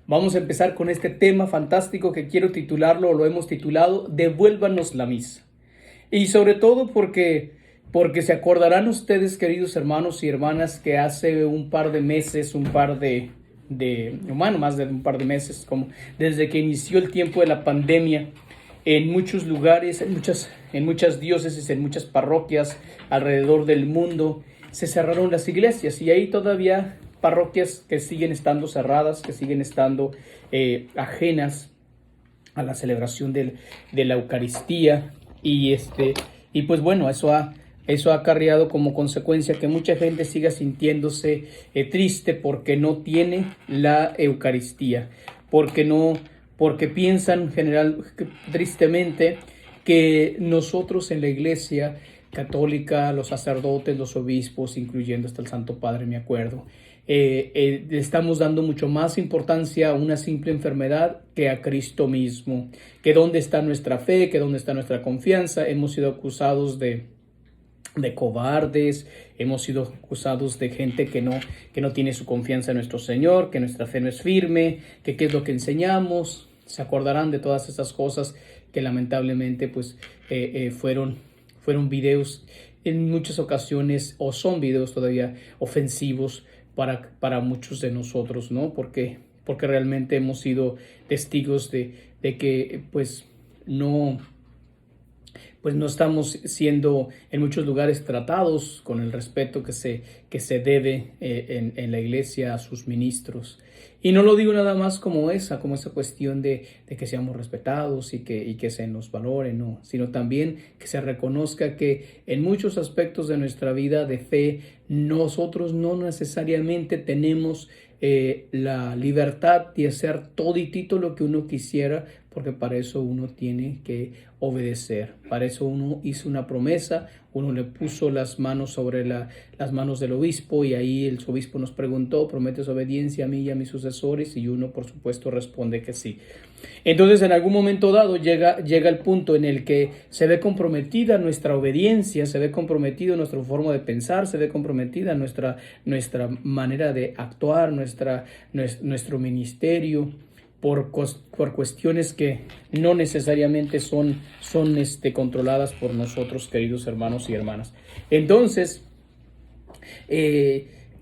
Vamos a empezar con este tema fantástico que quiero titularlo, o lo hemos titulado, Devuélvanos la misa. Y sobre todo porque se acordarán ustedes, queridos hermanos y hermanas, que hace un par de meses, más de un par de meses, como desde que inició el tiempo de la pandemia, en muchos lugares, en muchas diócesis, en muchas parroquias alrededor del mundo, se cerraron las iglesias y hay todavía parroquias que siguen estando cerradas, que siguen estando ajenas a la celebración de la Eucaristía y pues bueno, eso ha acarreado como consecuencia que mucha gente siga sintiéndose triste porque no tiene la Eucaristía, porque piensan tristemente que nosotros en la Iglesia católica, los sacerdotes, los obispos, incluyendo hasta el Santo Padre, me acuerdo, estamos dando mucho más importancia a una simple enfermedad que a Cristo mismo, que dónde está nuestra fe, que dónde está nuestra confianza. Hemos sido acusados de cobardes, hemos sido acusados de gente que no tiene su confianza en nuestro Señor, que nuestra fe no es firme, que qué es lo que enseñamos. Se acordarán de todas esas cosas que lamentablemente pues fueron videos en muchas ocasiones, o son videos todavía ofensivos para muchos de nosotros, ¿no? Porque realmente hemos sido testigos de que pues no estamos siendo en muchos lugares tratados con el respeto que se debe en la iglesia a sus ministros. Y no lo digo nada más como esa cuestión de que seamos respetados y que se nos valore, no, sino también que se reconozca que en muchos aspectos de nuestra vida de fe nosotros no necesariamente tenemos la libertad de hacer toditito lo que uno quisiera, porque para eso uno tiene que obedecer. Para eso uno hizo una promesa, uno le puso las manos sobre las manos del obispo y ahí el obispo nos preguntó, ¿prometes obediencia a mí y a mis sucesores? Y uno por supuesto responde que sí. Entonces en algún momento dado llega el punto en el que se ve comprometida nuestra obediencia, se ve comprometido nuestra forma de pensar, se ve comprometida nuestra manera de actuar, nuestro ministerio, por cuestiones que no necesariamente son controladas por nosotros, queridos hermanos y hermanas. Entonces,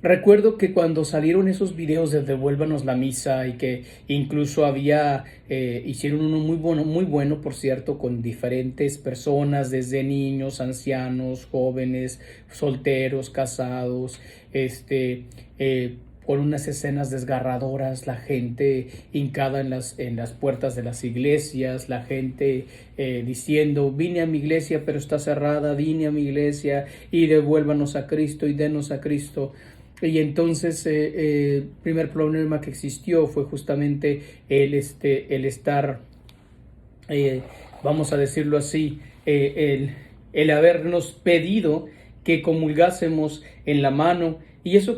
recuerdo que cuando salieron esos videos de Devuélvanos la misa y que incluso hicieron uno muy bueno, por cierto, con diferentes personas, desde niños, ancianos, jóvenes, solteros, casados, con unas escenas desgarradoras, la gente hincada en las puertas de las iglesias, la gente diciendo, vine a mi iglesia pero está cerrada, vine a mi iglesia y devuélvanos a Cristo y denos a Cristo. Y entonces el primer problema que existió fue justamente el estar, vamos a decirlo así, el habernos pedido que comulgásemos en la mano, y eso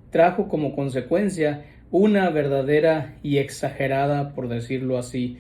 trajo como consecuencia una verdadera y exagerada, por decirlo así,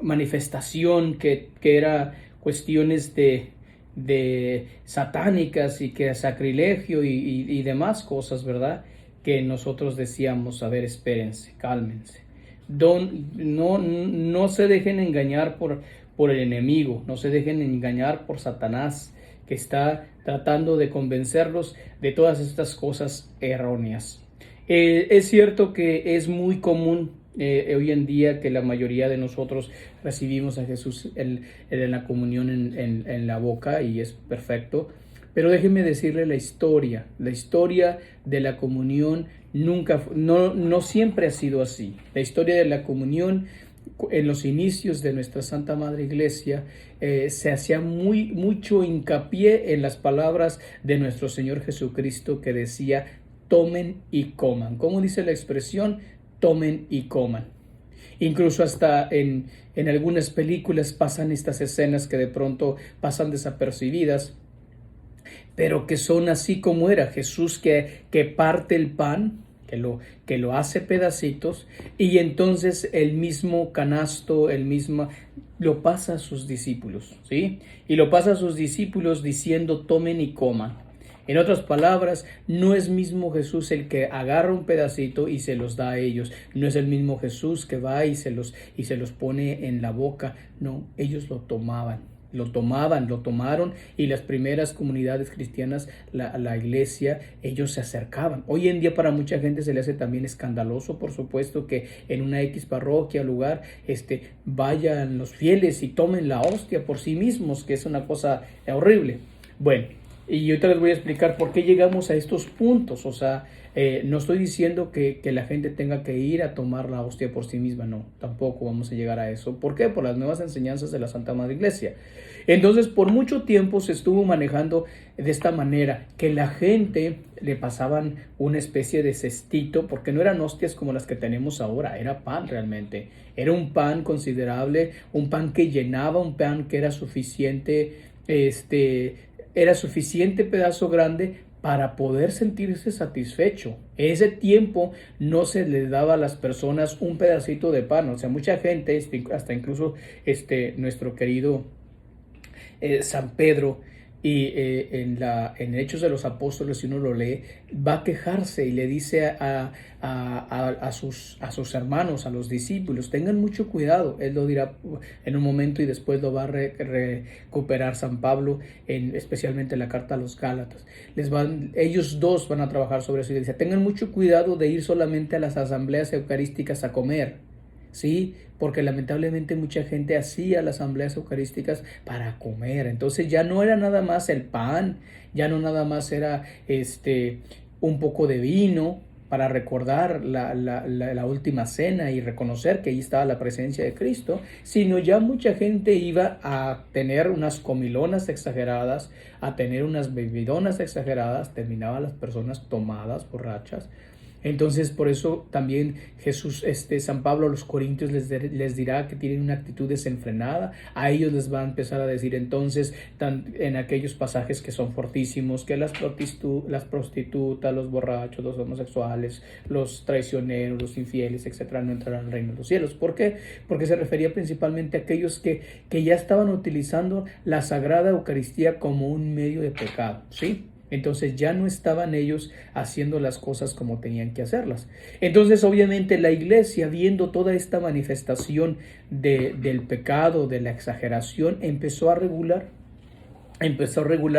manifestación que era cuestiones de satánicas y que sacrilegio y demás cosas, ¿verdad? Que nosotros decíamos, a ver, espérense, cálmense. No se dejen engañar por el enemigo, no se dejen engañar por Satanás, que está tratando de convencerlos de todas estas cosas erróneas. Es cierto que es muy común hoy en día que la mayoría de nosotros recibimos a Jesús en la comunión en la boca, y es perfecto, pero déjenme decirle la historia de la comunión no siempre ha sido así. La historia de la comunión en los inicios de nuestra Santa Madre Iglesia se hacía mucho hincapié en las palabras de nuestro Señor Jesucristo, que decía, tomen y coman. ¿Cómo dice la expresión? Tomen y coman. Incluso hasta en algunas películas pasan estas escenas que de pronto pasan desapercibidas, pero que son así como era Jesús, que parte el pan, que lo hace pedacitos, y entonces el mismo canasto, lo pasa a sus discípulos, ¿sí? Y lo pasa a sus discípulos diciendo, tomen y coman. En otras palabras, no es mismo Jesús el que agarra un pedacito y se los da a ellos. No es el mismo Jesús que va y se los pone en la boca. No, ellos lo tomaban. Lo tomaron, y las primeras comunidades cristianas, la iglesia, ellos se acercaban. Hoy en día para mucha gente se le hace también escandaloso, por supuesto, que en una X parroquia, lugar, vayan los fieles y tomen la hostia por sí mismos, que es una cosa horrible. Bueno, y ahorita les voy a explicar por qué llegamos a estos puntos. O sea, no estoy diciendo que la gente tenga que ir a tomar la hostia por sí misma, no, tampoco vamos a llegar a eso. ¿Por qué? Por las nuevas enseñanzas de la Santa Madre Iglesia. Entonces, por mucho tiempo se estuvo manejando de esta manera, que la gente le pasaban una especie de cestito, porque no eran hostias como las que tenemos ahora, era pan realmente. Era un pan considerable, un pan que llenaba, un pan que era suficiente, era suficiente pedazo grande para poder sentirse satisfecho. En ese tiempo no se le daba a las personas un pedacito de pan. O sea, mucha gente, hasta incluso nuestro querido San Pedro, y en Hechos de los Apóstoles, si uno lo lee, va a quejarse y le dice a sus hermanos, a los discípulos: tengan mucho cuidado. Él lo dirá en un momento y después lo va a recuperar San Pablo, especialmente en la carta a los Gálatas. Ellos dos van a trabajar sobre eso y dice: tengan mucho cuidado de ir solamente a las asambleas eucarísticas a comer. Sí, porque lamentablemente mucha gente hacía las asambleas eucarísticas para comer. Entonces ya no era nada más el pan, ya no nada más era un poco de vino para recordar la última cena y reconocer que ahí estaba la presencia de Cristo, sino ya mucha gente iba a tener unas comilonas exageradas, a tener unas bebidonas exageradas, terminaban las personas tomadas, borrachas. Entonces, por eso también Jesús, San Pablo a los Corintios les dirá que tienen una actitud desenfrenada. A ellos les va a empezar a decir entonces, en aquellos pasajes que son fortísimos, que las prostitutas, los borrachos, los homosexuales, los traicioneros, los infieles, etcétera, no entrarán al reino de los cielos. ¿Por qué? Porque se refería principalmente a aquellos que ya estaban utilizando la Sagrada Eucaristía como un medio de pecado, ¿sí? Entonces ya no estaban ellos haciendo las cosas como tenían que hacerlas. Entonces obviamente la iglesia, viendo toda esta manifestación del pecado, de la exageración, empezó a regular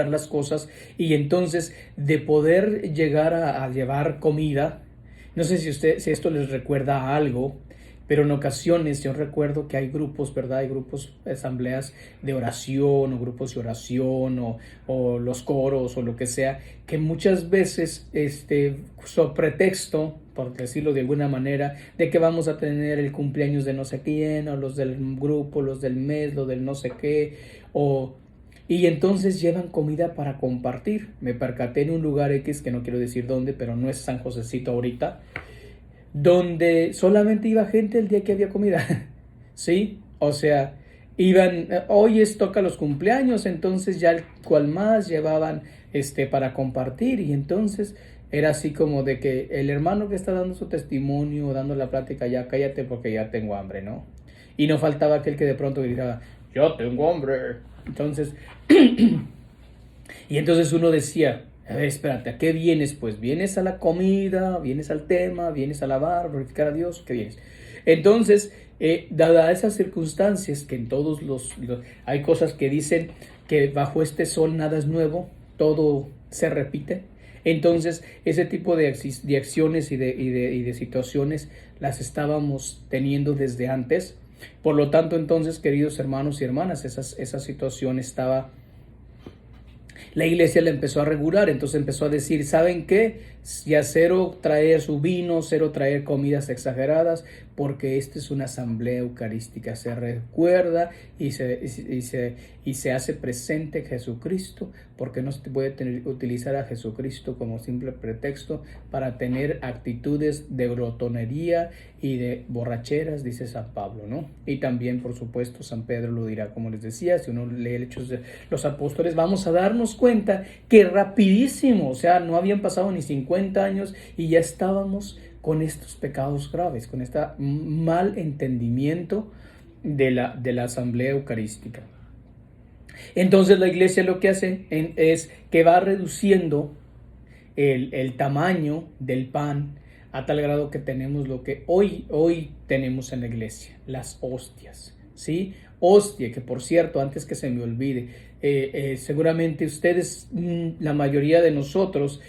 las cosas, y entonces de poder llegar a llevar comida. No sé si esto les recuerda a algo, pero en ocasiones yo recuerdo que hay grupos, ¿verdad? Hay grupos, asambleas de oración, o grupos de oración, o los coros, o lo que sea, que muchas veces, sobre pretexto, por decirlo de alguna manera, de que vamos a tener el cumpleaños de no sé quién, o los del grupo, los del mes, los del no sé qué, y entonces llevan comida para compartir. Me percaté en un lugar X, que no quiero decir dónde, pero no es San Josecito ahorita, donde solamente iba gente el día que había comida, ¿sí? O sea, hoy toca los cumpleaños, entonces ya el cual más llevaban para compartir, y entonces era así como de que el hermano que está dando su testimonio, dando la plática, ya cállate porque ya tengo hambre, ¿no? Y no faltaba aquel que de pronto gritaba: yo tengo hambre. Entonces, y entonces uno decía: a ver, espérate, ¿a qué vienes? Pues vienes a la comida, vienes al tema, vienes a alabar, glorificar a Dios, ¿qué vienes? Entonces, dadas esas circunstancias, que en todos hay cosas que dicen que bajo este sol nada es nuevo, todo se repite. Entonces, ese tipo de acciones y de situaciones las estábamos teniendo desde antes. Por lo tanto, entonces, queridos hermanos y hermanas, esa situación estaba. La iglesia la empezó a regular, entonces empezó a decir: ¿saben qué? Ya cero traer su vino, cero traer comidas exageradas, porque esta es una asamblea eucarística. Se recuerda y se hace presente Jesucristo, porque no se puede utilizar a Jesucristo como simple pretexto para tener actitudes de glotonería y de borracheras, dice San Pablo, ¿no? Y también, por supuesto, San Pedro lo dirá, como les decía. Si uno lee el Hechos de los Apóstoles, vamos a darnos cuenta que rapidísimo, o sea, no habían pasado ni 50 años y ya estábamos con estos pecados graves, con este mal entendimiento de la asamblea eucarística. Entonces la iglesia lo que hace es que va reduciendo el tamaño del pan a tal grado que tenemos lo que hoy tenemos en la iglesia, las hostias, ¿sí? Hostia, que por cierto, antes que se me olvide, seguramente ustedes, la mayoría de nosotros,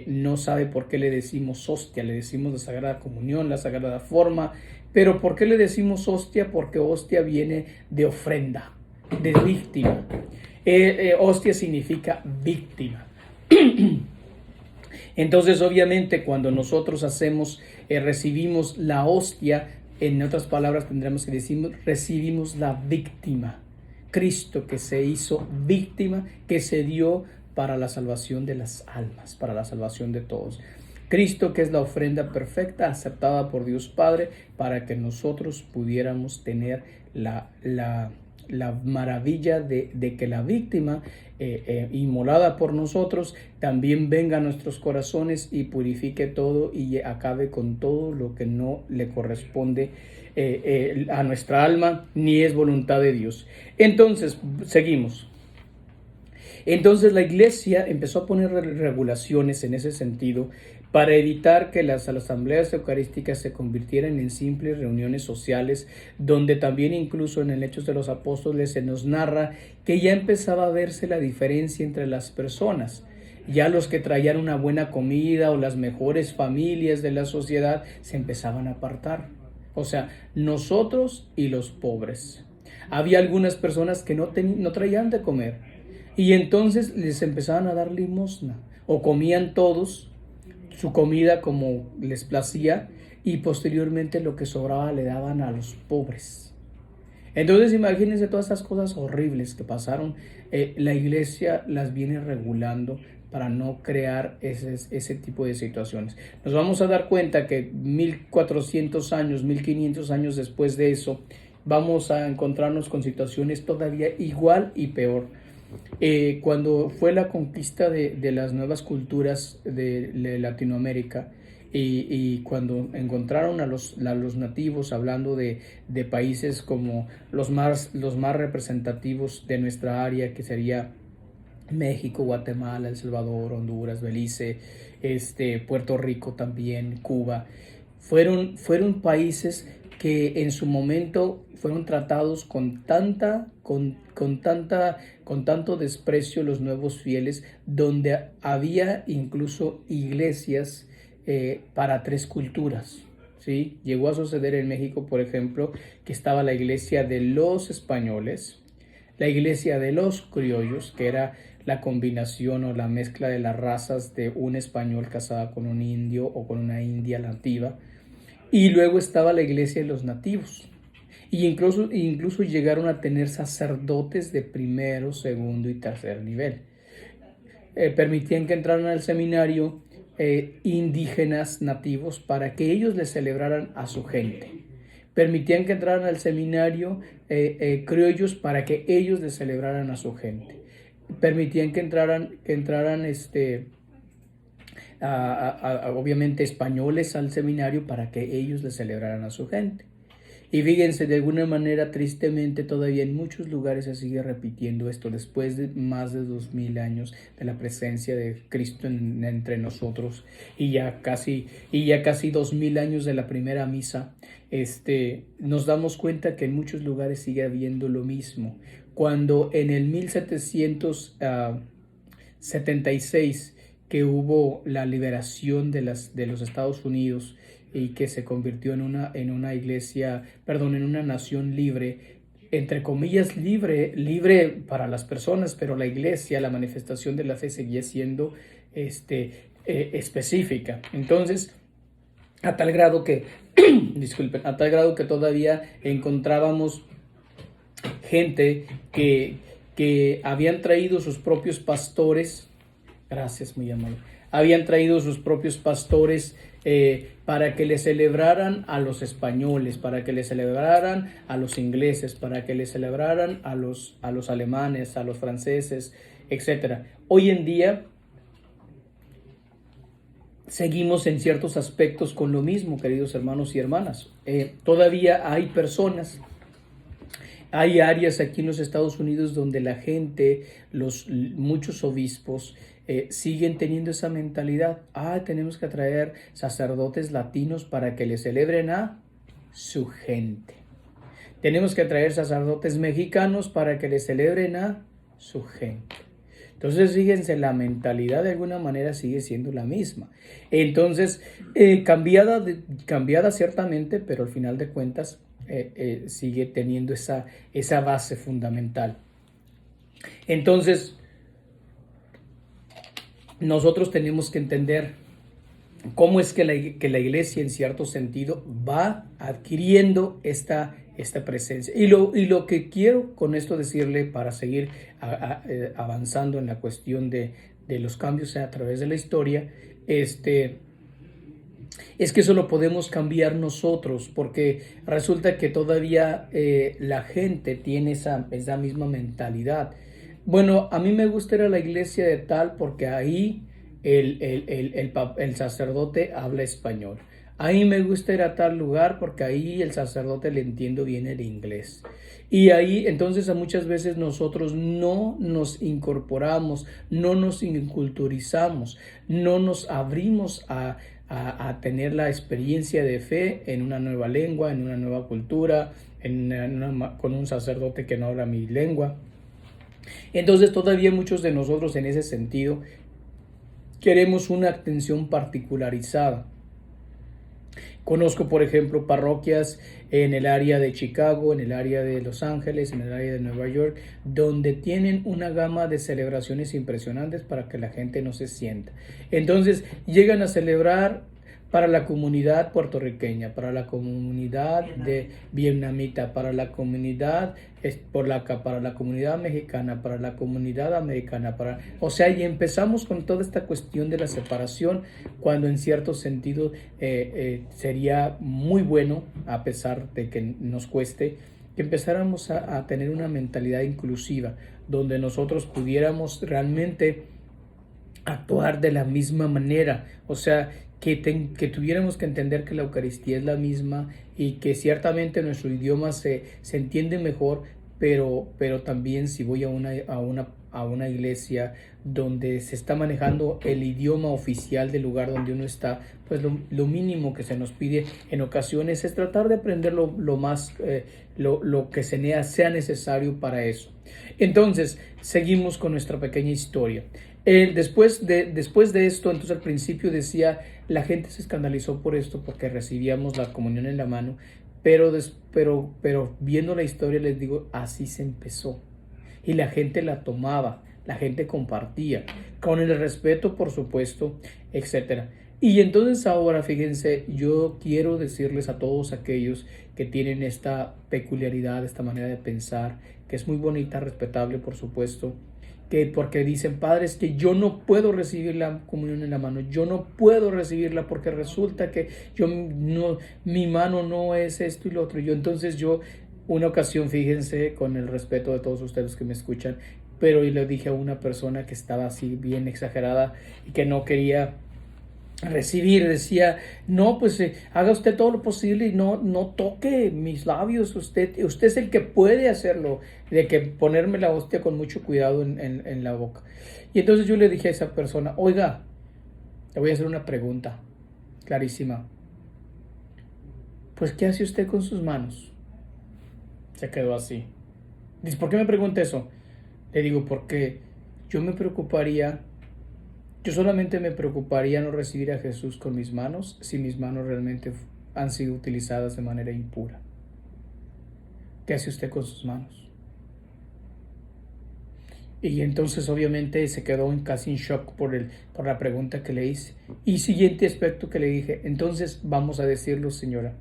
no sabe por qué le decimos hostia, le decimos la Sagrada Comunión, la Sagrada Forma, pero ¿por qué le decimos hostia? Porque hostia viene de ofrenda, de víctima. Hostia significa víctima. Entonces, obviamente, cuando nosotros recibimos la hostia, en otras palabras tendremos que decir, recibimos la víctima. Cristo que se hizo víctima, que se dio para la salvación de las almas, para la salvación de todos. Cristo que es la ofrenda perfecta, aceptada por Dios Padre, para que nosotros pudiéramos tener la maravilla de que la víctima inmolada por nosotros también venga a nuestros corazones y purifique todo y acabe con todo lo que no le corresponde a nuestra alma ni es voluntad de Dios. Entonces, seguimos. Entonces la iglesia empezó a poner regulaciones en ese sentido para evitar que las asambleas eucarísticas se convirtieran en simples reuniones sociales, donde también incluso en el Hechos de los Apóstoles se nos narra que ya empezaba a verse la diferencia entre las personas. Ya los que traían una buena comida o las mejores familias de la sociedad se empezaban a apartar. O sea, nosotros y los pobres. Había algunas personas que no traían de comer. Y entonces les empezaban a dar limosna o comían todos su comida como les placía y posteriormente lo que sobraba le daban a los pobres. Entonces imagínense todas estas cosas horribles que pasaron. La iglesia las viene regulando para no crear ese tipo de situaciones. Nos vamos a dar cuenta que 1400 años, 1500 años después de eso, vamos a encontrarnos con situaciones todavía igual y peor. Cuando fue la conquista de las nuevas culturas de Latinoamérica y cuando encontraron a los nativos hablando de países como los más representativos de nuestra área, que sería México, Guatemala, El Salvador, Honduras, Belice, Puerto Rico también, Cuba, fueron países que en su momento fueron tratados con tanto desprecio los nuevos fieles, donde había incluso iglesias para tres culturas, ¿sí? Llegó a suceder en México, por ejemplo, que estaba la iglesia de los españoles, la iglesia de los criollos, que era la combinación o la mezcla de las razas de un español casado con un indio o con una india nativa. Y luego estaba la iglesia de los nativos. Y incluso llegaron a tener sacerdotes de primero, segundo y tercer nivel. Permitían que entraran al seminario indígenas nativos para que ellos les celebraran a su gente. Permitían que entraran al seminario criollos para que ellos les celebraran a su gente. Permitían que entraran obviamente españoles al seminario para que ellos le celebraran a su gente. Y fíjense, de alguna manera, tristemente, todavía en muchos lugares se sigue repitiendo esto después de más de 2000 años de la presencia de Cristo entre nosotros y ya casi 2000 años de la primera misa. Nos damos cuenta que en muchos lugares sigue habiendo lo mismo. Cuando en el 1776 que hubo la liberación de los Estados Unidos y que se convirtió en una nación libre, entre comillas libre para las personas, pero la iglesia, la manifestación de la fe seguía siendo específica. Entonces, a tal grado que todavía encontrábamos gente que habían traído sus propios pastores. Gracias, muy amable. Habían traído sus propios pastores para que le celebraran a los españoles, para que le celebraran a los ingleses, para que le celebraran a los alemanes, a los franceses, etc. Hoy en día seguimos en ciertos aspectos con lo mismo, queridos hermanos y hermanas. Todavía hay personas Hay áreas aquí en los Estados Unidos donde la gente, muchos obispos, siguen teniendo esa mentalidad. Tenemos que traer sacerdotes latinos para que le celebren a su gente. Tenemos que traer sacerdotes mexicanos para que le celebren a su gente. Entonces, fíjense, la mentalidad de alguna manera sigue siendo la misma. Entonces, cambiada ciertamente, pero al final de cuentas sigue teniendo esa base fundamental. Entonces, nosotros tenemos que entender cómo es que la iglesia en cierto sentido va adquiriendo esta presencia. Y lo que quiero con esto decirle para seguir avanzando en la cuestión de los cambios a través de la historia, es que eso lo podemos cambiar nosotros, porque resulta que todavía la gente tiene esa misma mentalidad. Bueno, a mí me gusta ir a la iglesia de tal porque ahí el sacerdote habla español. A mí me gusta ir a tal lugar porque ahí el sacerdote le entiendo bien el inglés. Y ahí entonces muchas veces nosotros no nos incorporamos, no nos inculturizamos, no nos abrimos a tener la experiencia de fe en una nueva lengua, en una nueva cultura, con un sacerdote que no habla mi lengua. Entonces todavía muchos de nosotros en ese sentido queremos una atención particularizada. Conozco, por ejemplo, parroquias en el área de Chicago, en el área de Los Ángeles, en el área de Nueva York, donde tienen una gama de celebraciones impresionantes para que la gente no se sienta. Entonces, llegan a celebrar para la comunidad puertorriqueña, para la comunidad vietnamita, para la comunidad para la comunidad mexicana, para la comunidad americana, y empezamos con toda esta cuestión de la separación, cuando en cierto sentido sería muy bueno, a pesar de que nos cueste, que empezáramos a tener una mentalidad inclusiva, donde nosotros pudiéramos realmente actuar de la misma manera, que tuviéramos que entender que la Eucaristía es la misma y que ciertamente nuestro idioma se entiende mejor, pero también si voy a una iglesia donde se está manejando el idioma oficial del lugar donde uno está, pues lo mínimo que se nos pide en ocasiones es tratar de aprender lo que sea necesario para eso. Entonces, seguimos con nuestra pequeña historia. Después de esto, entonces al principio decía, la gente se escandalizó por esto porque recibíamos la comunión en la mano, pero viendo la historia les digo, así se empezó. Y la gente la tomaba, la gente compartía, con el respeto, por supuesto, etcétera. Y entonces ahora, fíjense, yo quiero decirles a todos aquellos que tienen esta peculiaridad, esta manera de pensar, que es muy bonita, respetable, por supuesto, porque dicen, padres, que yo no puedo recibir la comunión en la mano, yo no puedo recibirla porque resulta que mi mano no es esto y lo otro. Una ocasión, fíjense, con el respeto de todos ustedes que me escuchan, pero yo le dije a una persona que estaba así bien exagerada y que no quería recibir, decía, no, pues haga usted todo lo posible y no toque mis labios, usted es el que puede hacerlo, de que ponerme la hostia con mucho cuidado en la boca. Y entonces yo le dije a esa persona, oiga, le voy a hacer una pregunta clarísima, pues ¿qué hace usted con sus manos? Se quedó así. Dice, ¿por qué me pregunta eso? Le digo, porque yo solamente me preocuparía no recibir a Jesús con mis manos si mis manos realmente han sido utilizadas de manera impura. ¿Qué hace usted con sus manos? Y entonces obviamente se quedó casi en shock por la pregunta que le hice. Y siguiente aspecto que le dije, entonces vamos a decirlo, señora,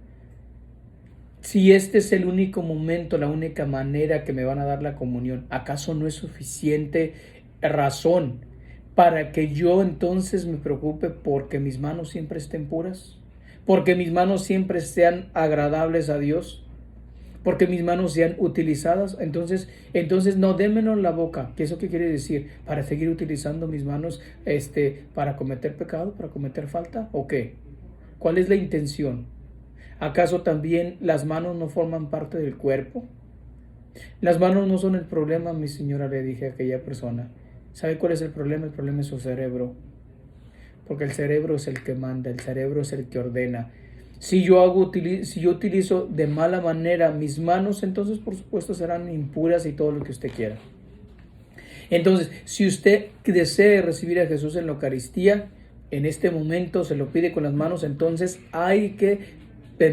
si este es el único momento, la única manera que me van a dar la comunión, ¿acaso no es suficiente razón para que yo entonces me preocupe porque mis manos siempre estén puras? Porque mis manos siempre sean agradables a Dios, porque mis manos sean utilizadas. Entonces no, démelo en la boca. ¿Qué eso qué quiere decir? ¿Para seguir utilizando mis manos para cometer pecado, para cometer falta? ¿O qué? ¿Cuál es la intención? ¿Acaso también las manos no forman parte del cuerpo? Las manos no son el problema, mi señora, le dije a aquella persona. ¿Sabe cuál es el problema? El problema es su cerebro. Porque el cerebro es el que manda, el cerebro es el que ordena. Si yo utilizo de mala manera mis manos, entonces por supuesto serán impuras y todo lo que usted quiera. Entonces, si usted desea recibir a Jesús en la Eucaristía, en este momento se lo pide con las manos, entonces hay que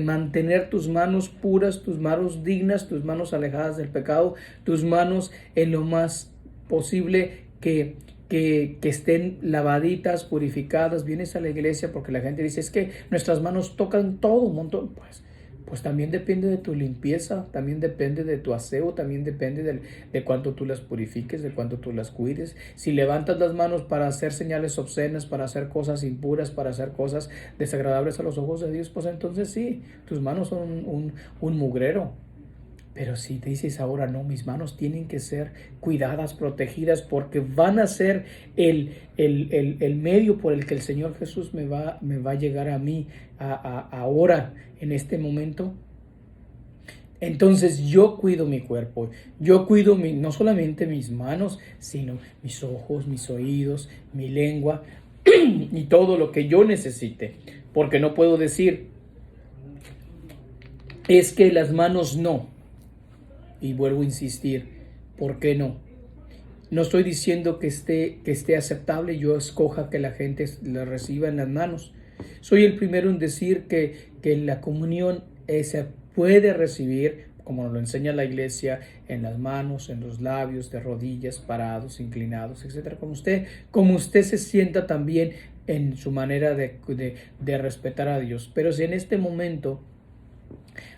mantener tus manos puras, tus manos dignas, tus manos alejadas del pecado, tus manos en lo más posible que estén lavaditas, purificadas. Vienes a la iglesia porque la gente dice, es que nuestras manos tocan todo un montón. Pues también depende de tu limpieza, también depende de tu aseo, también depende de cuánto tú las purifiques, de cuánto tú las cuides. Si levantas las manos para hacer señales obscenas, para hacer cosas impuras, para hacer cosas desagradables a los ojos de Dios, pues entonces sí, tus manos son un mugrero. Pero si te dices ahora, no, mis manos tienen que ser cuidadas, protegidas, porque van a ser el medio por el que el Señor Jesús me va a llegar a mí ahora, en este momento. Entonces yo cuido mi cuerpo, yo cuido no solamente mis manos, sino mis ojos, mis oídos, mi lengua y todo lo que yo necesite. Porque no puedo decir, es que las manos no. Y vuelvo a insistir, ¿por qué no? No estoy diciendo que esté aceptable, yo escoja que la gente la reciba en las manos. Soy el primero en decir que la comunión se puede recibir, como nos lo enseña la iglesia, en las manos, en los labios, de rodillas, parados, inclinados, etc. Como usted se sienta también en su manera de respetar a Dios. Pero si en este momento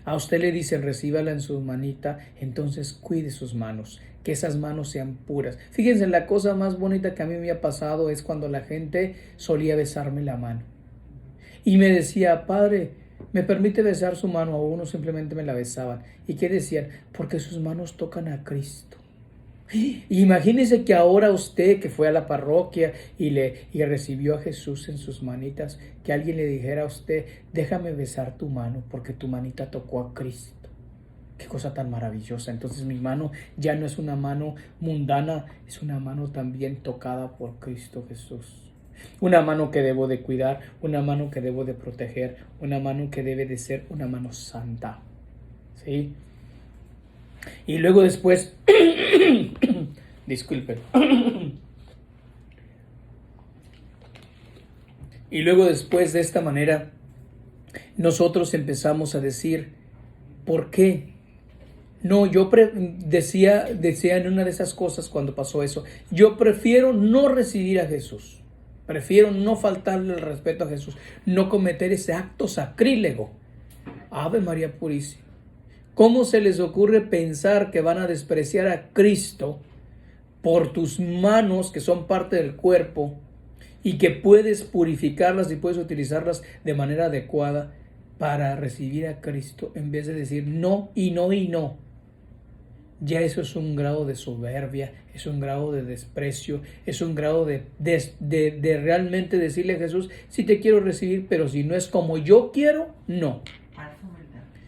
a usted le dicen recíbala en su manita, entonces cuide sus manos, que esas manos sean puras. Fíjense, la cosa más bonita que a mí me ha pasado es cuando la gente solía besarme la mano. Y me decía, padre, ¿me permite besar su mano? O uno simplemente me la besaban. ¿Y qué decían? Porque sus manos tocan a Cristo. Imagínese que ahora usted que fue a la parroquia y recibió a Jesús en sus manitas, que alguien le dijera a usted, déjame besar tu mano porque tu manita tocó a Cristo. Qué cosa tan maravillosa. Entonces mi mano ya no es una mano mundana, es una mano también tocada por Cristo Jesús. Una mano que debo de cuidar, una mano que debo de proteger, una mano que debe de ser una mano santa. ¿Sí? Y luego después, disculpen. Y luego después de esta manera, nosotros empezamos a decir, ¿por qué? No, yo decía en una de esas cosas cuando pasó eso, yo prefiero no recibir a Jesús. Prefiero no faltarle el respeto a Jesús, no cometer ese acto sacrílego. Ave María Purísima. ¿Cómo se les ocurre pensar que van a despreciar a Cristo por tus manos, que son parte del cuerpo, y que puedes purificarlas y puedes utilizarlas de manera adecuada para recibir a Cristo, en vez de decir no y no y no? Ya eso es un grado de soberbia, es un grado de desprecio, es un grado de realmente decirle a Jesús, sí te quiero recibir, pero si no es como yo quiero, no.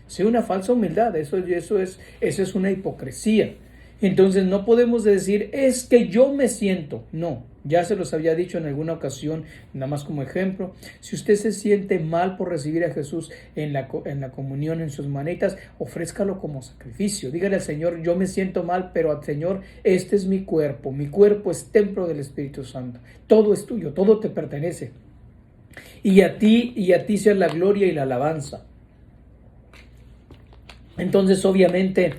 Sí, una falsa humildad, eso es una hipocresía. Entonces no podemos decir, es que yo me siento. No, ya se los había dicho en alguna ocasión, nada más como ejemplo. Si usted se siente mal por recibir a Jesús en la comunión, en sus manitas, ofrézcalo como sacrificio. Dígale al Señor, yo me siento mal, pero al Señor, este es mi cuerpo es templo del Espíritu Santo. Todo es tuyo, todo te pertenece. Y a ti sea la gloria y la alabanza. Entonces, obviamente,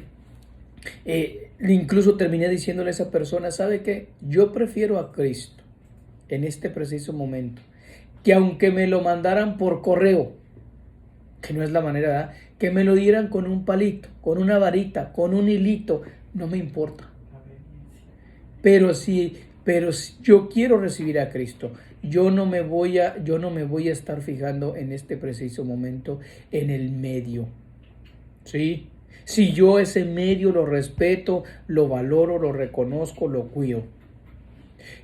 incluso terminé diciéndole a esa persona, ¿sabe qué? Yo prefiero a Cristo en este preciso momento, que aunque me lo mandaran por correo, que no es la manera, ¿verdad?, que me lo dieran con un palito, con una varita, con un hilito, no me importa. Pero si yo quiero recibir a Cristo, yo no me voy a estar fijando en este preciso momento en el medio. ¿Sí? Si yo ese medio lo respeto, lo valoro, lo reconozco, lo cuido.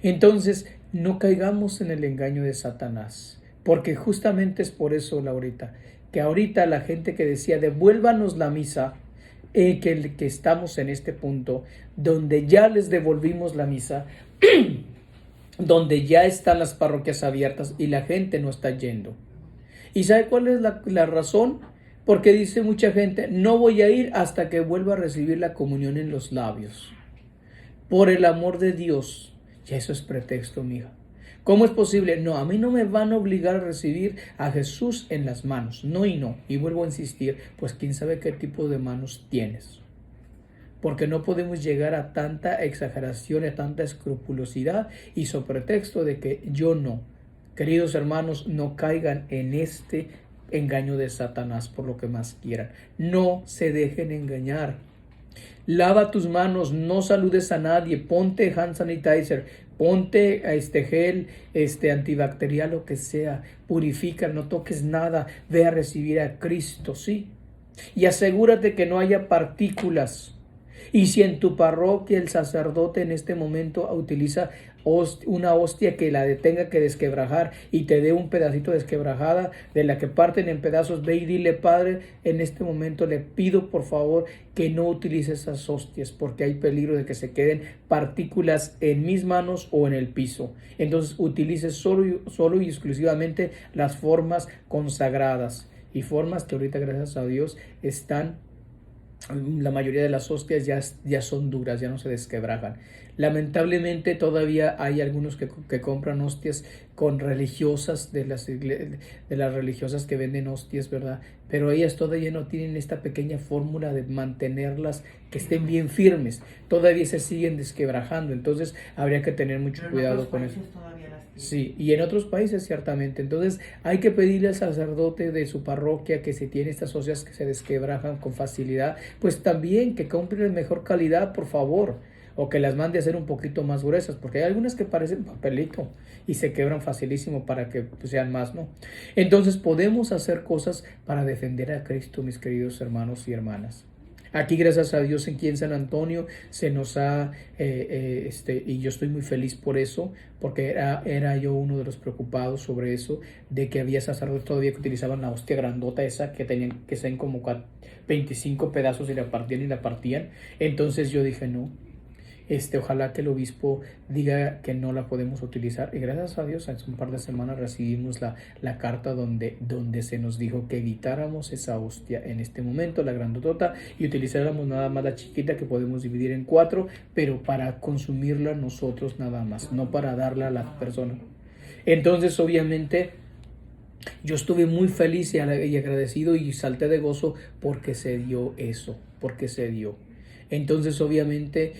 Entonces, no caigamos en el engaño de Satanás, porque justamente es por eso, Laurita, que ahorita la gente que decía, devuélvanos la misa, que estamos en este punto donde ya les devolvimos la misa, donde ya están las parroquias abiertas y la gente no está yendo. ¿Y sabe cuál es la razón? Porque dice mucha gente, no voy a ir hasta que vuelva a recibir la comunión en los labios. Por el amor de Dios. Y eso es pretexto, mija. ¿Cómo es posible? No, a mí no me van a obligar a recibir a Jesús en las manos. No y no. Y vuelvo a insistir, pues quién sabe qué tipo de manos tienes. Porque no podemos llegar a tanta exageración, a tanta escrupulosidad y sobre pretexto de que yo no. Queridos hermanos, no caigan en este engaño de Satanás por lo que más quieran. No se dejen engañar. Lava tus manos, no saludes a nadie, ponte hand sanitizer, ponte gel, antibacterial, lo que sea, purifica, no toques nada, ve a recibir a Cristo, ¿sí? Y asegúrate que no haya partículas. Y si en tu parroquia el sacerdote en este momento utiliza una hostia que la tenga que desquebrajar y te dé un pedacito desquebrajada de la que parten en pedazos, ve y dile: Padre, en este momento le pido por favor que no utilice esas hostias porque hay peligro de que se queden partículas en mis manos o en el piso. Entonces utilice solo y exclusivamente las formas consagradas y formas que ahorita, gracias a Dios, la mayoría de las hostias ya son duras, ya no se desquebrajan. Lamentablemente todavía hay algunos que compran hostias con religiosas, de las religiosas que venden hostias, ¿verdad? Pero ellas todavía no tienen esta pequeña fórmula de mantenerlas que estén bien firmes. Todavía se siguen desquebrajando, entonces habría que tener mucho cuidado con eso. Sí, y en otros países ciertamente. Entonces hay que pedirle al sacerdote de su parroquia que si tiene estas hostias que se desquebrajan con facilidad, pues también que compre de mejor calidad, por favor, o que las mande a hacer un poquito más gruesas, porque hay algunas que parecen papelito y se quebran facilísimo para que sean más, ¿no? Entonces podemos hacer cosas para defender a Cristo, mis queridos hermanos y hermanas. Aquí, gracias a Dios, aquí en San Antonio se nos ha, y yo estoy muy feliz por eso, porque era yo uno de los preocupados sobre eso, de que había sacerdotes todavía que utilizaban la hostia grandota esa, que tenían que ser como 25 pedazos y la partían. Entonces yo dije, no. Ojalá que el obispo diga que no la podemos utilizar, y gracias a Dios hace un par de semanas recibimos la carta donde se nos dijo que evitáramos esa hostia en este momento, la grandotota, y utilizáramos nada más la chiquita que podemos dividir en 4, pero para consumirla nosotros nada más, no para darla a la persona. Entonces obviamente yo estuve muy feliz y agradecido y salté de gozo porque se dio eso, porque se dio. Entonces obviamente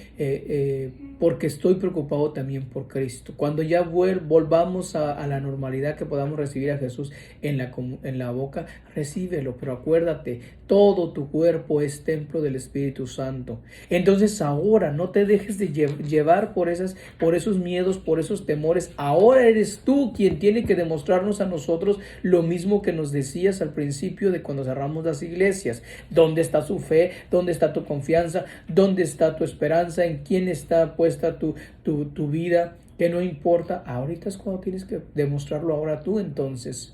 porque estoy preocupado también por Cristo. Cuando ya volvamos a la normalidad, que podamos recibir a Jesús en la boca, recíbelo, pero acuérdate, todo tu cuerpo es templo del Espíritu Santo. Entonces ahora no te dejes de llevar por esos miedos, por esos temores. Ahora eres tú quien tiene que demostrarnos a nosotros lo mismo que nos decías al principio de cuando cerramos las iglesias. ¿Dónde está su fe? ¿Dónde está tu confianza? ¿Dónde está tu esperanza? ¿En quién está puesta tu vida? Que no importa. Ahorita es cuando tienes que demostrarlo ahora tú, entonces.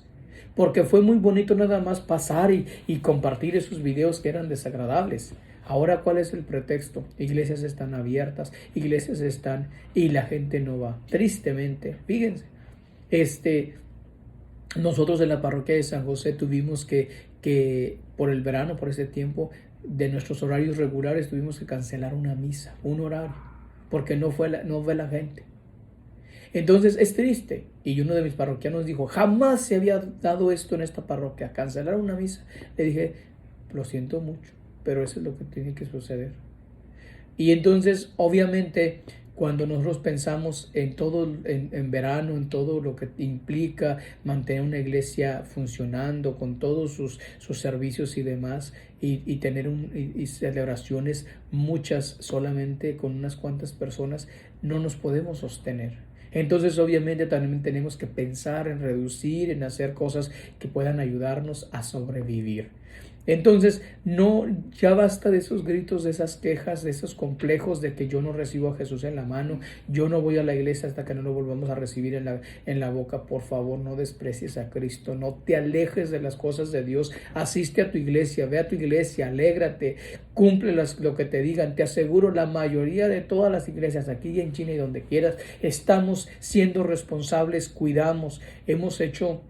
Porque fue muy bonito nada más pasar y compartir esos videos que eran desagradables. Ahora, ¿cuál es el pretexto? Iglesias están abiertas, iglesias están y la gente no va. Tristemente, fíjense. Nosotros en la parroquia de San José tuvimos que por el verano, por ese tiempo, de nuestros horarios regulares tuvimos que cancelar una misa, un horario, porque no fue la gente. Entonces es triste. Y uno de mis parroquianos dijo: jamás se había dado esto en esta parroquia, cancelar una misa. Le dije: lo siento mucho, pero eso es lo que tiene que suceder. Y entonces obviamente cuando nosotros pensamos en todo, en verano, en todo lo que implica mantener una iglesia funcionando con todos sus servicios y demás, y tener y celebraciones, muchas solamente con unas cuantas personas, no nos podemos sostener. Entonces obviamente también tenemos que pensar en reducir, en hacer cosas que puedan ayudarnos a sobrevivir. Entonces, no, ya basta de esos gritos, de esas quejas, de esos complejos de que yo no recibo a Jesús en la mano, yo no voy a la iglesia hasta que no lo volvamos a recibir en la boca. Por favor, no desprecies a Cristo, no te alejes de las cosas de Dios, asiste a tu iglesia, ve a tu iglesia, alégrate, cumple lo que te digan. Te aseguro, la mayoría de todas las iglesias, aquí y en China y donde quieras, estamos siendo responsables, cuidamos, hemos hecho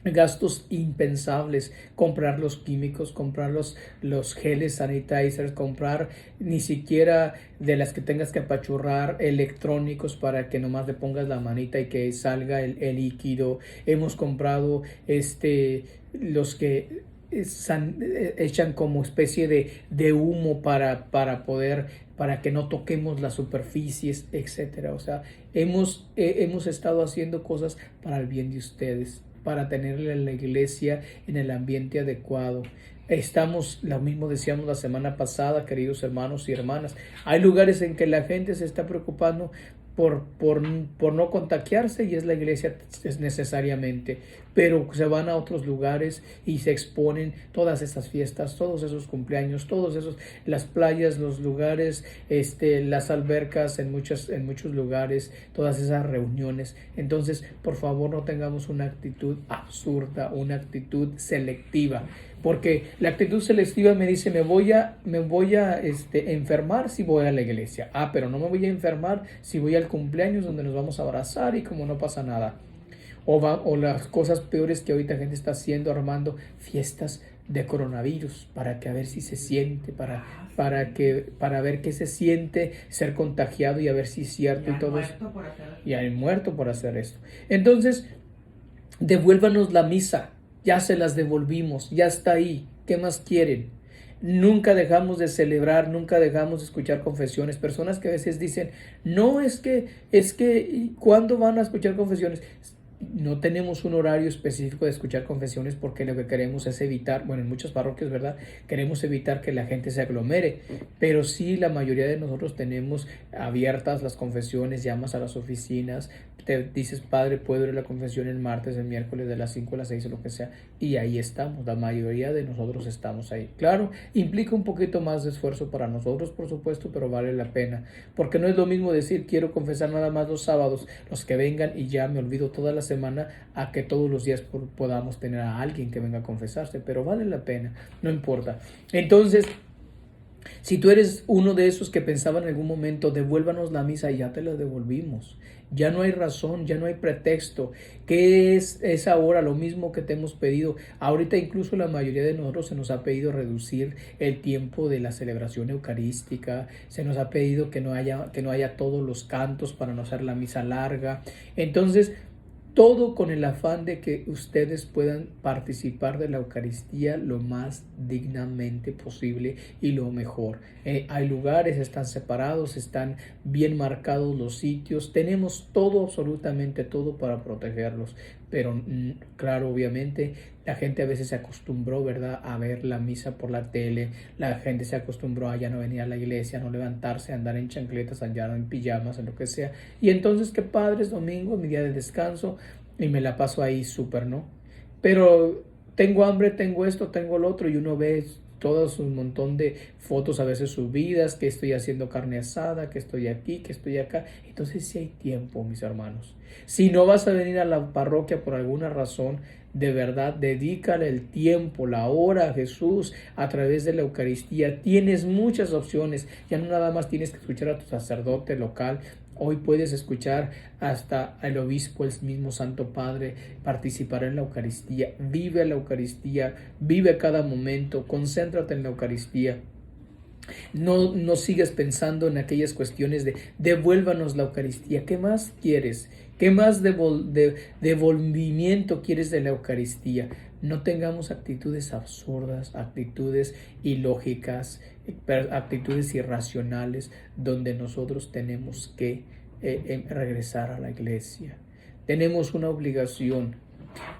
gastos impensables, comprar los químicos, comprar los geles sanitizers, comprar ni siquiera de las que tengas que apachurrar, electrónicos para que nomás le pongas la manita y que salga el líquido. Hemos comprado los que echan como especie de humo para poder, para que no toquemos las superficies, etcétera. O sea, hemos estado haciendo cosas para el bien de ustedes, para tenerle la iglesia en el ambiente adecuado. Estamos, lo mismo decíamos la semana pasada, queridos hermanos y hermanas, hay lugares en que la gente se está preocupando por no contagiarse, y es la iglesia es necesariamente, pero se van a otros lugares y se exponen todas esas fiestas, todos esos cumpleaños, todos esos, las playas, los lugares, las albercas en muchos lugares, todas esas reuniones. Entonces, por favor, no tengamos una actitud absurda, una actitud selectiva, porque la actitud selectiva me dice, me voy a enfermar si voy a la iglesia. Pero no me voy a enfermar si voy al cumpleaños donde nos vamos a abrazar y como no pasa nada. O las cosas peores que ahorita la gente está haciendo, armando fiestas de coronavirus para que a ver si se siente, para ver qué se siente ser contagiado y a ver si es cierto y todo eso. Y hay muerto por hacer esto. Entonces, devuélvanos la misa. Ya se las devolvimos, ya está ahí. ¿Qué más quieren? Nunca dejamos de celebrar, nunca dejamos de escuchar confesiones. Personas que a veces dicen, no, es que, ¿cuándo van a escuchar confesiones? No tenemos un horario específico de escuchar confesiones porque lo que queremos es evitar, bueno, en muchas parroquias, ¿verdad? Queremos evitar que la gente se aglomere, pero sí, la mayoría de nosotros tenemos abiertas las confesiones, llamas a las oficinas, te dices, padre, puedo ir a la confesión el martes, el miércoles de las 5 a las 6 o lo que sea, y ahí estamos, la mayoría de nosotros estamos ahí. Claro, implica un poquito más de esfuerzo para nosotros, por supuesto, pero vale la pena, porque no es lo mismo decir, quiero confesar nada más los sábados, los que vengan y ya me olvido toda la semana, a que todos los días podamos tener a alguien que venga a confesarse, pero vale la pena, no importa. Entonces, si tú eres uno de esos que pensaba en algún momento, devuélvanos la misa, ya te la devolvimos. Ya no hay razón, ya no hay pretexto. ¿Qué es ahora lo mismo que te hemos pedido? Ahorita incluso la mayoría de nosotros se nos ha pedido reducir el tiempo de la celebración eucarística. Se nos ha pedido que no haya todos los cantos para no hacer la misa larga. Entonces, todo con el afán de que ustedes puedan participar de la Eucaristía lo más dignamente posible y lo mejor. Hay lugares, están separados, están bien marcados los sitios, tenemos todo, absolutamente todo para protegerlos. Pero claro, obviamente la gente a veces se acostumbró, ¿verdad?, a ver la misa por la tele. La gente se acostumbró a ya no venir a la iglesia, a no levantarse, a andar en chancletas, a andar en pijamas, en lo que sea. Y entonces, qué padre, es domingo, mi día de descanso, y me la paso ahí súper, ¿no? Pero tengo hambre, tengo esto, tengo lo otro, y uno ve todos un montón de fotos a veces subidas, que estoy haciendo carne asada, que estoy aquí, que estoy acá. Entonces sí hay tiempo, mis hermanos. Si no vas a venir a la parroquia por alguna razón, de verdad, dedícale el tiempo, la hora a Jesús a través de la Eucaristía. Tienes muchas opciones. Ya no nada más tienes que escuchar a tu sacerdote local. Hoy puedes escuchar hasta al obispo, el mismo Santo Padre, participar en la Eucaristía. Vive la Eucaristía, vive cada momento, concéntrate en la Eucaristía. No sigas pensando en aquellas cuestiones de devuélvanos la Eucaristía. ¿Qué más quieres? ¿Qué más devolvimiento quieres de la Eucaristía? No tengamos actitudes absurdas, actitudes ilógicas, actitudes irracionales, donde nosotros tenemos que regresar a la iglesia. Tenemos una obligación.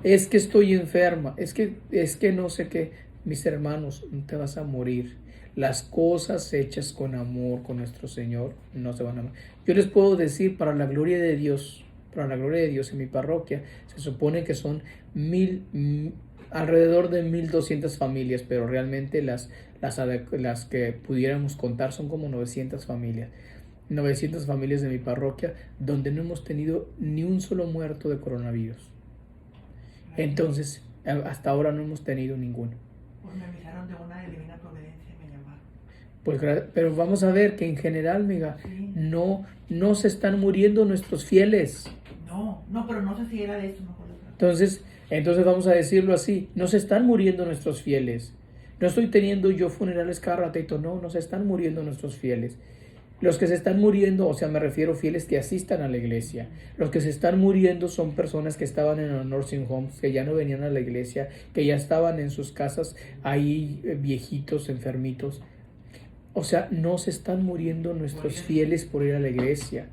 Es que estoy enferma, es que no sé qué. Mis hermanos, no te vas a morir. Las cosas hechas con amor con nuestro Señor no se van a... Yo les puedo decir, para la gloria de Dios, en mi parroquia, se supone que son alrededor de 1,200 familias, pero realmente las que pudiéramos contar son como 900 familias. 900 familias de mi parroquia donde no hemos tenido ni un solo muerto de coronavirus. Entonces, hasta ahora no hemos tenido ninguno. Pues me avisaron de una de Divina Providencia y me llamaron. Pues, pero vamos a ver que en general, mega, Sí. no se están muriendo nuestros fieles. No, pero no sé si era de esto, mejor de otra. Entonces vamos a decirlo así, no se están muriendo nuestros fieles. No estoy teniendo yo funerales cada ratito, no se están muriendo nuestros fieles. Los que se están muriendo, o sea, me refiero fieles que asistan a la iglesia. Los que se están muriendo son personas que estaban en los nursing homes, que ya no venían a la iglesia, que ya estaban en sus casas ahí viejitos, enfermitos. O sea, no se están muriendo nuestros fieles por ir a la iglesia.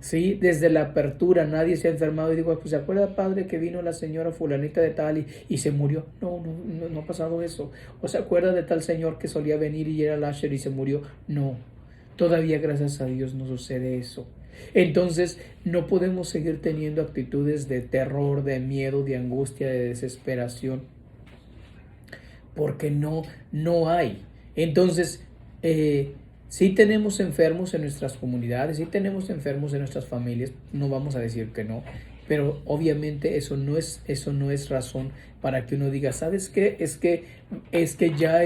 Sí, desde la apertura nadie se ha enfermado y digo, pues ¿se acuerda, padre, que vino la señora fulanita de tal y se murió? No ha pasado eso. ¿O se acuerda de tal señor que solía venir y era Lasher y se murió? No, todavía gracias a Dios no sucede eso. Entonces no podemos seguir teniendo actitudes de terror, de miedo, de angustia, de desesperación, porque no hay. Entonces, sí tenemos enfermos en nuestras comunidades, sí tenemos enfermos en nuestras familias, no vamos a decir que no, pero obviamente eso no es razón para que uno diga, ¿sabes qué? Es que ya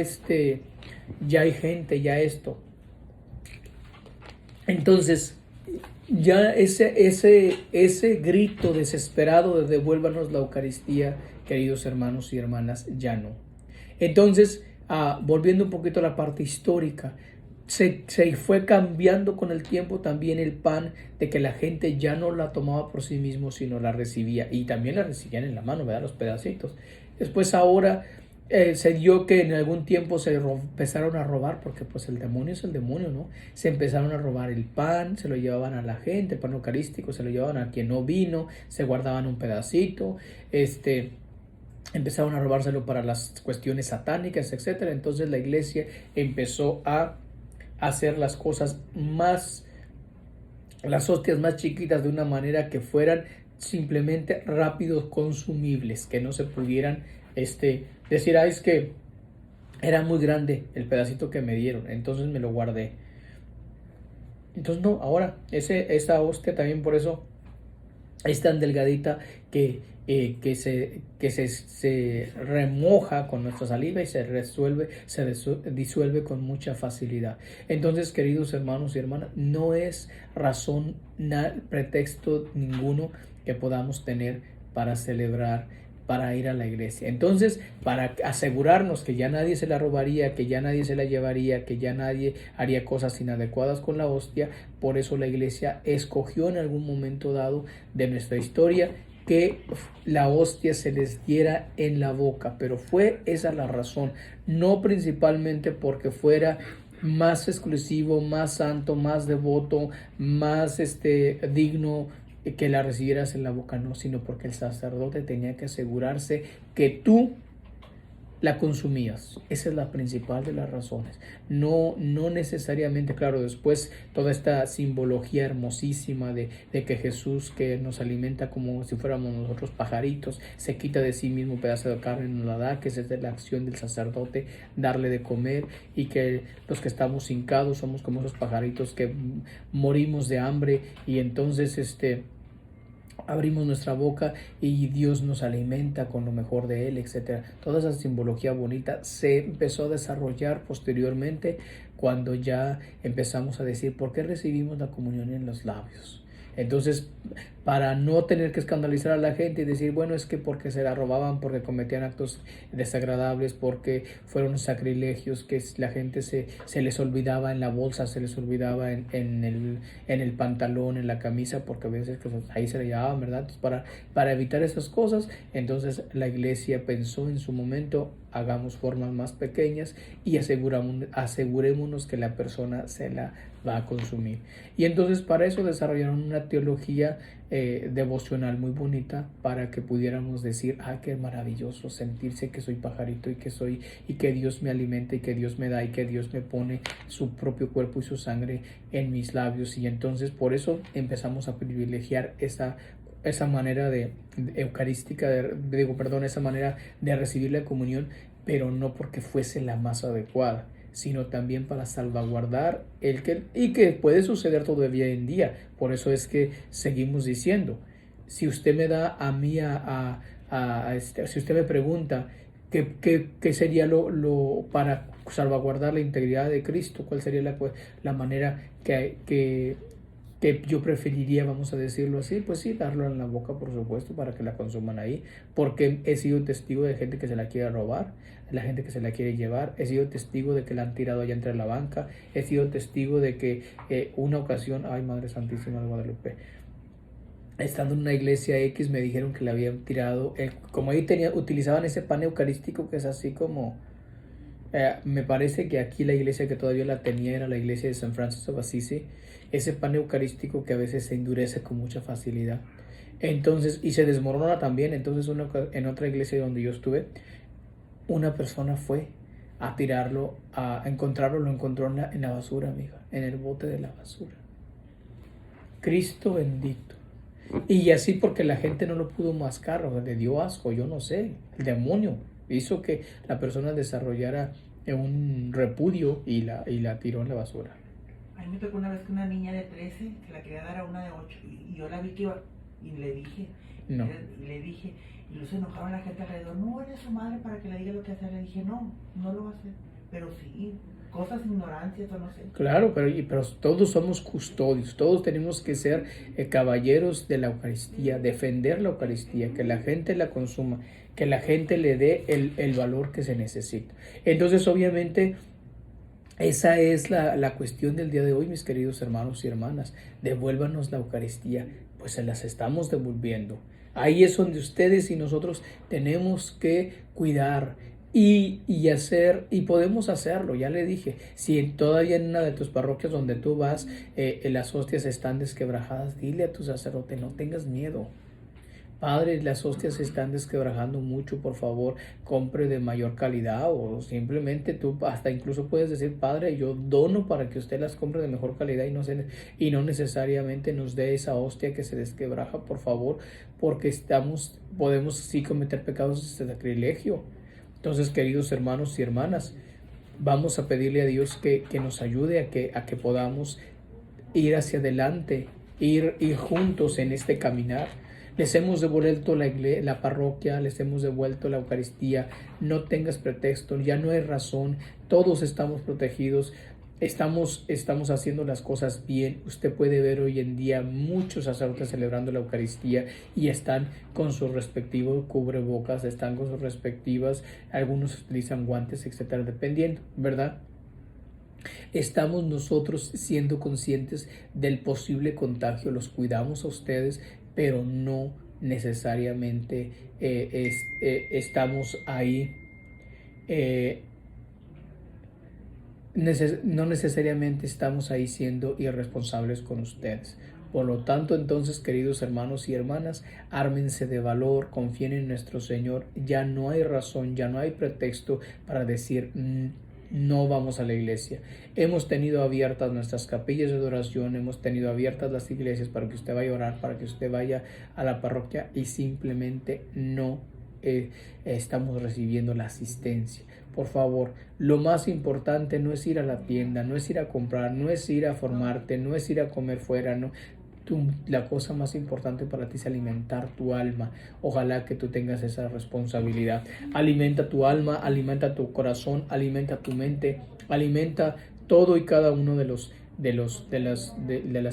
hay gente, ya esto. Entonces, ya ese grito desesperado de devuélvanos la Eucaristía, queridos hermanos y hermanas, ya no. Entonces, volviendo un poquito a la parte histórica, se fue cambiando con el tiempo también el pan, de que la gente ya no la tomaba por sí mismo, sino la recibía, y también la recibían en la mano, ¿verdad? Los pedacitos. Después ahora se dio que en algún tiempo empezaron a robar, porque pues el demonio es el demonio, ¿no? Se empezaron a robar el pan, se lo llevaban a la gente, el pan eucarístico, se lo llevaban a quien no vino, se guardaban un pedacito, empezaron a robárselo para las cuestiones satánicas, etcétera. Entonces la iglesia empezó a hacer las cosas las hostias más chiquitas, de una manera que fueran simplemente rápidos consumibles, que no se pudieran decir, es que era muy grande el pedacito que me dieron, entonces me lo guardé. Entonces no, ahora esa hostia también por eso es tan delgadita que se remoja con nuestra saliva y se disuelve con mucha facilidad. Entonces, queridos hermanos y hermanas, no es razón, pretexto ninguno que podamos tener para celebrar, para ir a la iglesia. Entonces, para asegurarnos que ya nadie se la robaría, que ya nadie se la llevaría, que ya nadie haría cosas inadecuadas con la hostia, por eso la iglesia escogió en algún momento dado de nuestra historia que la hostia se les diera en la boca, pero fue esa la razón, no principalmente porque fuera más exclusivo, más santo, más devoto, más digno que la recibieras en la boca, no, sino porque el sacerdote tenía que asegurarse que tú la consumías. Esa es la principal de las razones. No necesariamente, claro, después toda esta simbología hermosísima de que Jesús, que nos alimenta como si fuéramos nosotros pajaritos, se quita de sí mismo un pedazo de carne y nos la da, que esa es la acción del sacerdote, darle de comer, y que los que estamos hincados somos como esos pajaritos que morimos de hambre, y entonces abrimos nuestra boca y Dios nos alimenta con lo mejor de Él, etc. Toda esa simbología bonita se empezó a desarrollar posteriormente, cuando ya empezamos a decir, ¿por qué recibimos la comunión en los labios? Entonces, para no tener que escandalizar a la gente y decir, bueno, es que porque se la robaban, porque cometían actos desagradables, porque fueron sacrilegios, que la gente se les olvidaba en la bolsa, se les olvidaba en el pantalón, en la camisa, porque a veces pues, ahí se le llevaban, ¿verdad? Entonces, para evitar esas cosas, entonces la iglesia pensó en su momento, hagamos formas más pequeñas y asegurémonos que la persona se la va a consumir. Y entonces para eso desarrollaron una teología devocional muy bonita, para que pudiéramos decir, qué maravilloso sentirse que soy pajarito y que Dios me alimenta y que Dios me da y que Dios me pone su propio cuerpo y su sangre en mis labios. Y entonces por eso empezamos a privilegiar esa esa manera eucarística, esa manera de recibir la comunión, pero no porque fuese la más adecuada, sino también para salvaguardar y que puede suceder todavía en día. Por eso es que seguimos diciendo, si usted me da a mí si usted me pregunta qué sería lo para salvaguardar la integridad de Cristo, cuál sería la manera que yo preferiría, vamos a decirlo así, pues sí, darlo en la boca, por supuesto, para que la consuman ahí, porque he sido testigo de gente que se la quiere robar, de la gente que se la quiere llevar, he sido testigo de que la han tirado allá entre la banca, he sido testigo de que una ocasión, ay Madre Santísima de Guadalupe, estando en una iglesia X me dijeron que le habían tirado, como ahí utilizaban ese pan eucarístico que es así como, me parece que aquí la iglesia que todavía la tenía era la iglesia de San Francisco de Assisi, ese pan eucarístico que a veces se endurece con mucha facilidad. Entonces, y se desmorona también. Entonces, en otra iglesia donde yo estuve, una persona fue a tirarlo, a encontrarlo, lo encontró en la basura, amiga, en el bote de la basura. Cristo bendito. Y así porque la gente no lo pudo mascar, o sea, le dio asco, yo no sé, el demonio hizo que la persona desarrollara un repudio y la tiró en la basura. A mí me tocó una vez que una niña de 13 se la quería dar a una de 8 y yo la vi que iba y le dije, No. y luego se enojaron la gente alrededor, no, eres su madre para que le diga lo que hacer. Le dije, no lo va a hacer, pero sí, cosas, ignorancias o no sé. Claro, pero todos somos custodios, todos tenemos que ser caballeros de la Eucaristía, defender la Eucaristía, que la gente la consuma, que la gente le dé el valor que se necesita. Entonces, obviamente, esa es la cuestión del día de hoy, mis queridos hermanos y hermanas. Devuélvanos la Eucaristía, pues se las estamos devolviendo. Ahí es donde ustedes y nosotros tenemos que cuidar y hacer, y podemos hacerlo, ya le dije, si todavía en una de tus parroquias donde tú vas, las hostias están desquebrajadas, dile a tu sacerdote, no tengas miedo. Padre, las hostias se están desquebrajando mucho, por favor, compre de mayor calidad, o simplemente tú hasta incluso puedes decir, Padre, yo dono para que usted las compre de mejor calidad y no necesariamente nos dé esa hostia que se desquebraja, por favor, porque podemos sí cometer pecados de sacrilegio. Entonces, queridos hermanos y hermanas, vamos a pedirle a Dios que nos ayude a que podamos ir hacia adelante, ir juntos en este caminar. Les hemos devuelto la parroquia, les hemos devuelto la Eucaristía. No tengas pretexto, ya no hay razón, todos estamos protegidos, estamos haciendo las cosas bien. Usted puede ver hoy en día muchos sacerdotes celebrando la Eucaristía y están con su respectivo cubrebocas, están con sus respectivas, algunos utilizan guantes, etcétera, dependiendo, ¿verdad? Estamos nosotros siendo conscientes del posible contagio, los cuidamos a ustedes, pero no necesariamente estamos ahí, no necesariamente estamos ahí siendo irresponsables con ustedes. Por lo tanto, entonces, queridos hermanos y hermanas, ármense de valor, confíen en nuestro Señor. Ya no hay razón, ya no hay pretexto para decir no vamos a la iglesia. Hemos tenido abiertas nuestras capillas de adoración, hemos tenido abiertas las iglesias para que usted vaya a orar, para que usted vaya a la parroquia y simplemente no estamos recibiendo la asistencia. Por favor, lo más importante no es ir a la tienda, no es ir a comprar, no es ir a formarte, no es ir a comer fuera, no. La cosa más importante para ti es alimentar tu alma. Ojalá que tú tengas esa responsabilidad. Alimenta tu alma, alimenta tu corazón, alimenta tu mente, alimenta todo y cada uno de las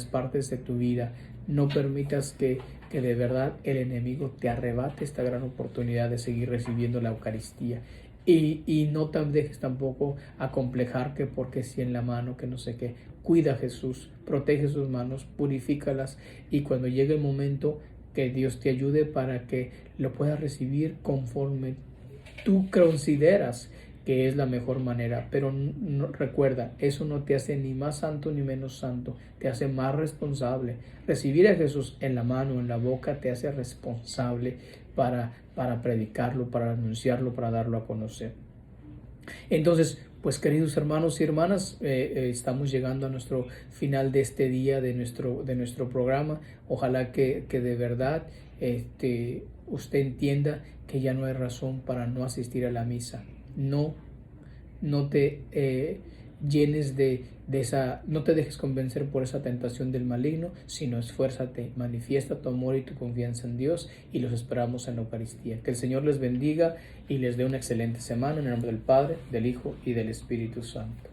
partes de tu vida. No permitas que de verdad el enemigo te arrebate esta gran oportunidad de seguir recibiendo la Eucaristía. Y no te dejes tampoco acomplejar que porque si en la mano, que no sé qué. Cuida a Jesús, protege sus manos, purifícalas y cuando llegue el momento que Dios te ayude para que lo puedas recibir conforme tú consideras que es la mejor manera. Pero recuerda, eso no te hace ni más santo ni menos santo, te hace más responsable. Recibir a Jesús en la mano, en la boca, te hace responsable para predicarlo, para anunciarlo, para darlo a conocer. Entonces, Pues queridos hermanos y hermanas, estamos llegando a nuestro final de este día, de nuestro programa. Ojalá que de verdad usted entienda que ya no hay razón para no asistir a la misa. No te llenes no te dejes convencer por esa tentación del maligno, sino esfuérzate, manifiesta tu amor y tu confianza en Dios, y los esperamos en la Eucaristía. Que el Señor les bendiga y les dé una excelente semana en el nombre del Padre, del Hijo y del Espíritu Santo.